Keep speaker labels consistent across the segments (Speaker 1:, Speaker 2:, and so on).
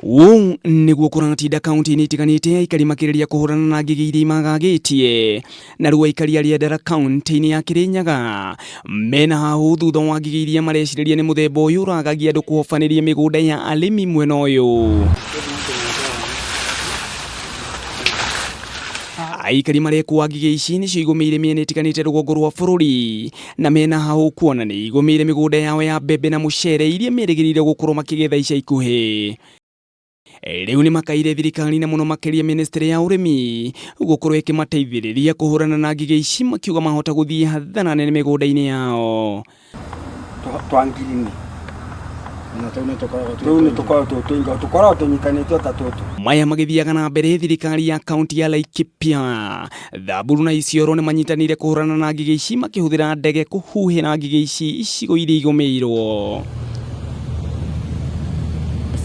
Speaker 1: Ũũ nĩguo kũratida kaunti-ini itiganĩte aikari makĩrĩria kũhũrana na ngigĩ iria imagagĩtie na rĩu aikari arĩa ndara kaunti-ini ya Kirinyaga mena hau thutha wa ngigĩ iria marecirĩria nĩ mũthemba ũyũ ũragagia andũ kũhobanĩria mĩgũnda ya arĩmi mwena ũyũ. Aikari marekuwa ngigĩ ici nĩcio igũmĩire mĩena ĩtiganĩte rũgongo rwa bũrũri na mena hau kuona nĩ igũmĩire mĩgũnda yao ya mbembe na mũcere iria merĩgĩrĩire gũkorwo makĩgetha ica ikuhĩ. Rĩu nĩ makaire thirikari na mũno makĩria ministry ya ũrĩmi gũkorwo ĩkĩmateithĩrĩria kũhũrana na ngigĩ ici makiuga mahota gũthiĩ hathara nene mĩgũnda-inĩ yao. Maya magĩthiaga na mbere, thirikari ya kaunti ya Laikipia, Thamburu na Isiolo nĩ manyitanĩire kũhũrana na ngigĩ ici makĩhũthĩra ndege kũhuhĩra ngigĩ ici icigo iria igũmĩirwo.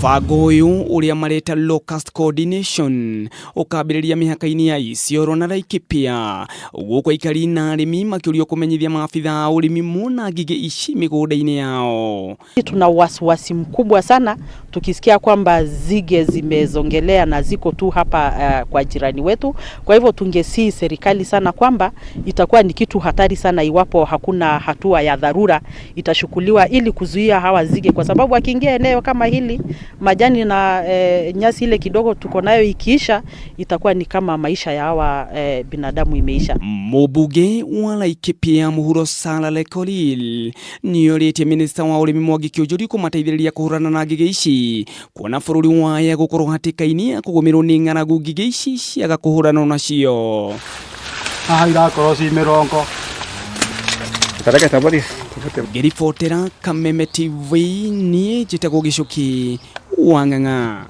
Speaker 1: Mũbango ũyũ ũrĩa mareta locust coordination ũkambĩrĩria mĩhaka-inĩ ya Isiolo na Laikipia, gũkũ aikari na arĩmi makĩũrio kũmenyithia maafitha a ũrĩmi mona ngigĩ ici mĩgũnda-inĩ yao.
Speaker 2: Tuna wasiwasi mkubwa sana tukisikia kwamba zige zimezongelea na ziko tu hapa kwa jirani wetu. Kwa hivyo tungesii serikali sana kwamba itakuwa ni kitu hatari sana iwapo hakuna hatua ya dharura itashukuliwa ili kuzuia hawa zige, kwa sababu akiingia eneo kama hili majani na nyasi ile kidogo tuko nayo ikiisha itakuwa ni kama maisha ya hawa binadamu imeisha.
Speaker 1: Mũmbunge wa Laikipia Mũhuro Sala Lekolil nĩorĩtie minista wa ũrĩmi Mwangi Kĩũnjũri kũmateithĩrĩria kũhũrana na ngigĩ ici, kuona bũrũri waya gũkorwo hatĩka-inĩ ya kũgũmĩrwo nĩ ng'aragu ngigĩ ici ciaga kũhũrana nacio.
Speaker 3: Haha irakorwo ci mĩrongo.
Speaker 1: Ngĩribotera Kameme TV, niĩ njĩtagwo Gĩcũki wa Ng'ang'a.